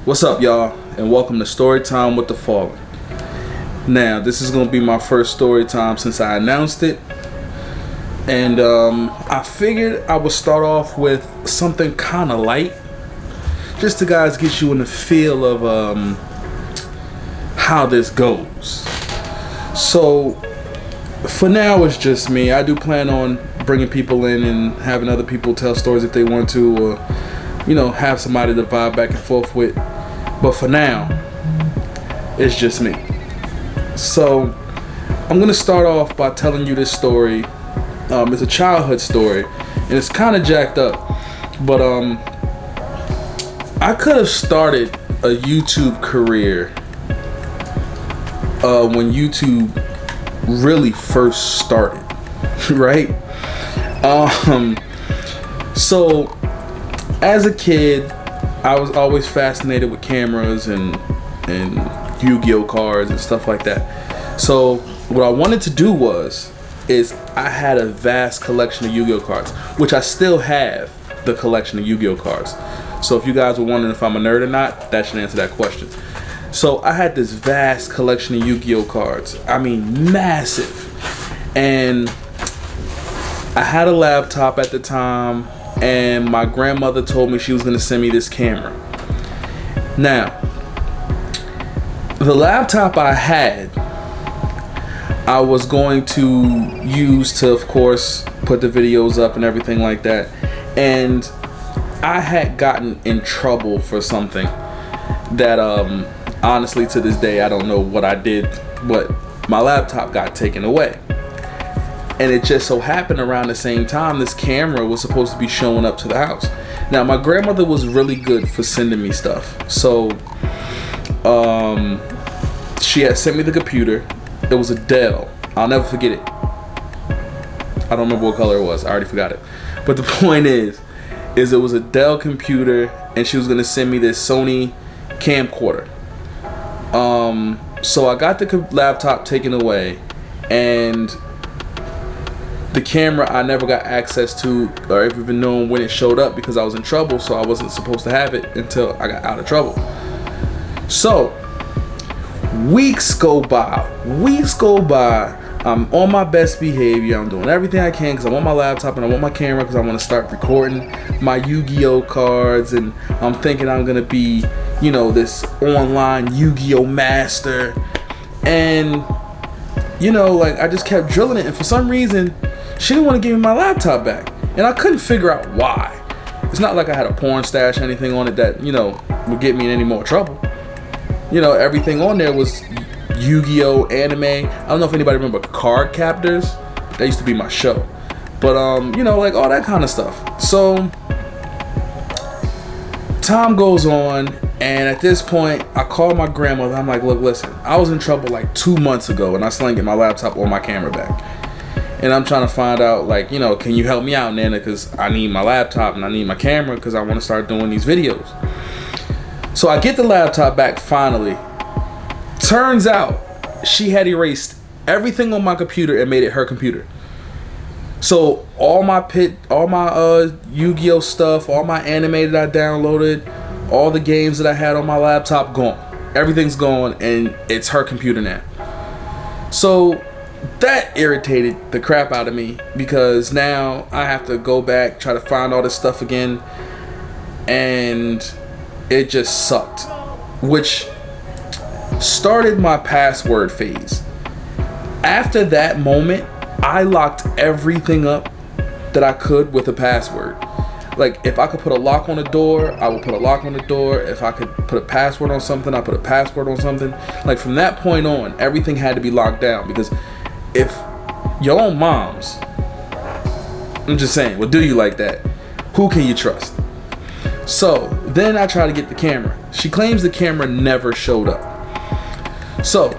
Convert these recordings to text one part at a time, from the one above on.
What's up, y'all, and welcome to Story Time with the Fallen. Now, this is going to be my first story time since I announced it, and I figured I would start off with something kind of light, just to guys get you in the feel of how this goes. So, for now, it's just me. I do plan on bringing people in and having other people tell stories if they want to, or have somebody to vibe back and forth with. But for now, it's just me. So I'm gonna start off by telling you this story. It's a childhood story, and it's kind of jacked up. But I could have started a YouTube career when YouTube really first started, right? So as a kid, I was always fascinated with cameras and Yu-Gi-Oh cards and stuff like that. So what I wanted to do is I had a vast collection of Yu-Gi-Oh cards, which I still have the collection of Yu-Gi-Oh cards. So if you guys were wondering if I'm a nerd or not, that should answer that question. So I had this vast collection of Yu-Gi-Oh cards. I mean, massive. And I had a laptop at the time, and my grandmother told me she was going to send me this camera. Now, the laptop I had, I was going to use to, of course, put the videos up and everything like that. And I had gotten in trouble for something that, honestly, to this day, I don't know what I did, but my laptop got taken away. And it just so happened around the same time this camera was supposed to be showing up to the house. Now, my grandmother was really good for sending me stuff. So she had sent me the computer. It was a Dell. I'll never forget it. I don't remember what color it was. I already forgot it. But the point is it was a Dell computer, and she was going to send me this Sony camcorder. So I got the laptop taken away, and the camera I never got access to or even known when it showed up because I was in trouble, so I wasn't supposed to have it until I got out of trouble. So weeks go by. I'm on my best behavior. I'm doing everything I can because I want my laptop and I want my camera because I want to start recording my Yu-Gi-Oh cards, and I'm thinking I'm gonna be, this online Yu-Gi-Oh master. And I just kept drilling it, and for some reason she didn't want to give me my laptop back, and I couldn't figure out why. It's not like I had a porn stash or anything on it that would get me in any more trouble. Everything on there was Yu-Gi-Oh anime. I don't know if anybody remember Card Captors. That used to be my show. But like all that kind of stuff. So time goes on, and at this point I called my grandmother. I'm like, look, listen, I was in trouble like 2 months ago, and I still didn't get my laptop or my camera back. And I'm trying to find out, can you help me out, Nana? Because I need my laptop and I need my camera because I want to start doing these videos. So I get the laptop back finally. Turns out she had erased everything on my computer and made it her computer. So all my Yu-Gi-Oh stuff, all my anime that I downloaded, all the games that I had on my laptop, gone. Everything's gone, and it's her computer now. So that irritated the crap out of me because now I have to go back, try to find all this stuff again, and it just sucked, which started my password phase. After that moment, I locked everything up that I could with a password. Like, if I could put a lock on the door, I would put a lock on the door. If I could put a password on something, I put a password on something. Like, from that point on, everything had to be locked down, because if your own moms, I'm just saying, will do you like that, who can you trust? So then I try to get the camera. She claims the camera never showed up. So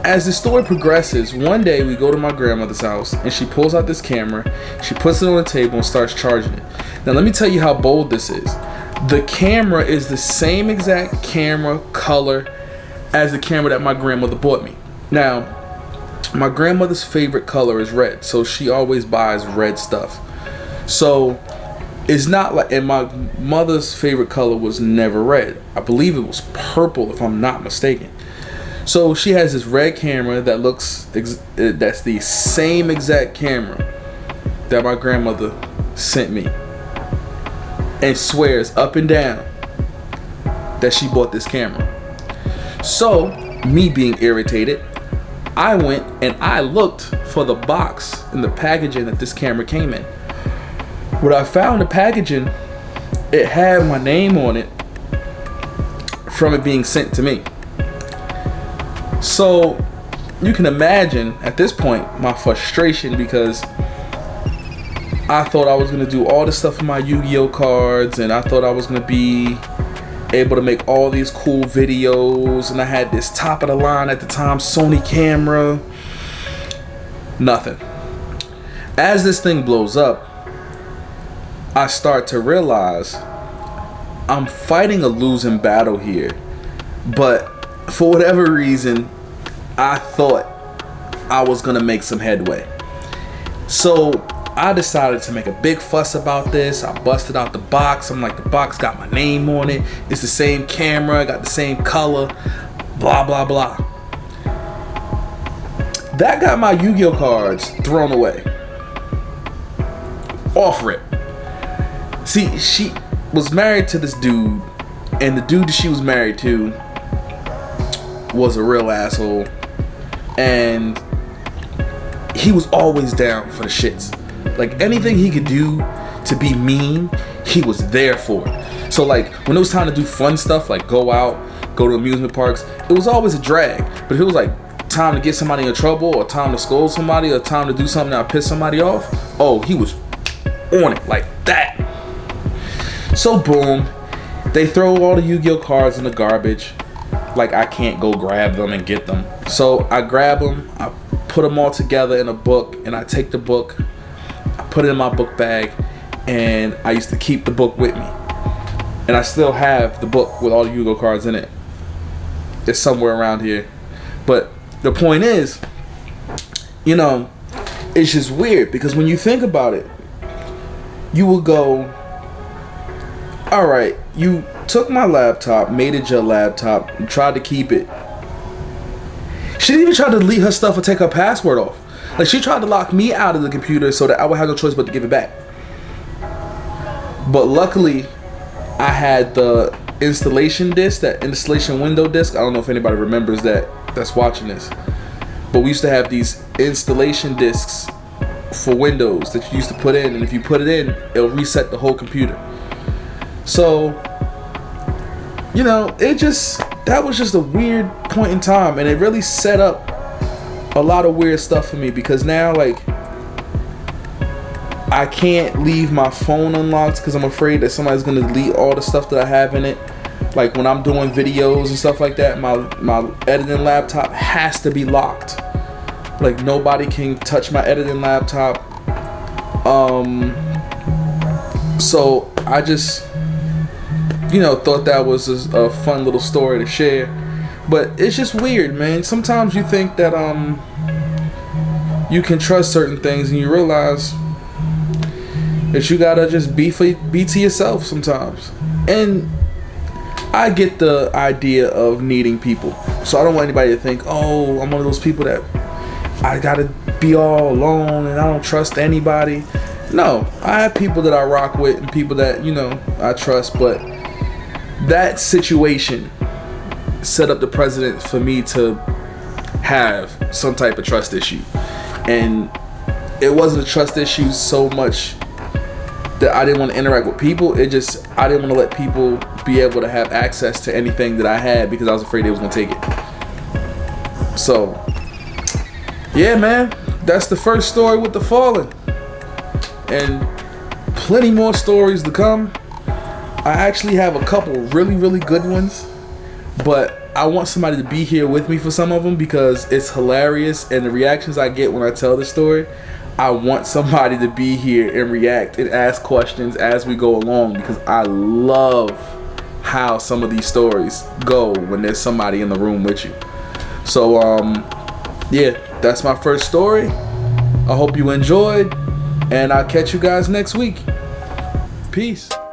as the story progresses, one day we go to my grandmother's house, and she pulls out this camera, she puts it on the table and starts charging it. Now let me tell you how bold this is. The camera is the same exact camera color as the camera that my grandmother bought me. Now, my grandmother's favorite color is red, so she always buys red stuff. So It's not like, and my mother's favorite color was never red. I believe it was purple, if I'm not mistaken. So she has this red camera that looks, that's the same exact camera that my grandmother sent me, and swears up and down that she bought this camera. So, me being irritated, I went and I looked for the box and the packaging that this camera came in. When I found the packaging, it had my name on it from it being sent to me. So you can imagine at this point my frustration, because I thought I was gonna do all this stuff with my Yu-Gi-Oh cards, and I thought I was gonna be able to make all these cool videos, and I had this top of the line at the time Sony camera. Nothing. As this thing blows up, I start to realize I'm fighting a losing battle here, but for whatever reason I thought I was gonna make some headway. So I decided to make a big fuss about this. I busted out the box. I'm like, the box got my name on it, it's the same camera, got the same color, blah blah blah. That got my Yu-Gi-Oh cards thrown away. Off rip. See, she was married to this dude, and the dude that she was married to was a real asshole, and he was always down for the shits. Like, anything he could do to be mean, he was there for it. So like, when it was time to do fun stuff, like go out, go to amusement parks, it was always a drag. But if it was like time to get somebody in trouble, or time to scold somebody, or time to do something that would piss somebody off, oh, he was on it like that. So boom, they throw all the Yu-Gi-Oh cards in the garbage. Like, I can't go grab them and get them. So I grab them, I put them all together in a book, and I take the book, I put it in my book bag, and I used to keep the book with me. And I still have the book with all the Yu-Gi-Oh cards in it. It's somewhere around here. But the point is, you know, it's just weird, because when you think about it, you will go, all right, you took my laptop, made it your laptop, and tried to keep it. She didn't even try to delete her stuff or take her password off. Like, she tried to lock me out of the computer so that I would have no choice but to give it back. But luckily, I had the installation disc, that installation window disc. I don't know if anybody remembers that, that's watching this. But we used to have these installation discs for Windows that you used to put in, and if you put it in, it'll reset the whole computer. So, you know, that was just a weird point in time, and it really set up a lot of weird stuff for me, because now, like, I can't leave my phone unlocked because I'm afraid that somebody's gonna delete all the stuff that I have in it. Like, when I'm doing videos and stuff like that, my editing laptop has to be locked. Like, nobody can touch my editing laptop. So I just, you know, thought that was a fun little story to share. But it's just weird, man. Sometimes you think that you can trust certain things, and you realize that you gotta just be to yourself sometimes. And I get the idea of needing people, so I don't want anybody to think, oh, I'm one of those people that I gotta be all alone and I don't trust anybody. No, I have people that I rock with and people that, you know, I trust, but that situation set up the precedent for me to have some type of trust issue. And it wasn't a trust issue so much that I didn't want to interact with people. It just, I didn't want to let people be able to have access to anything that I had because I was afraid they was going to take it. So, yeah, man, that's the first story with the fallen. And plenty more stories to come. I actually have a couple really, really good ones, but I want somebody to be here with me for some of them because it's hilarious, and the reactions I get when I tell the story, I want somebody to be here and react and ask questions as we go along, because I love how some of these stories go when there's somebody in the room with you. So yeah, that's my first story. I hope you enjoyed, and I'll catch you guys next week. Peace.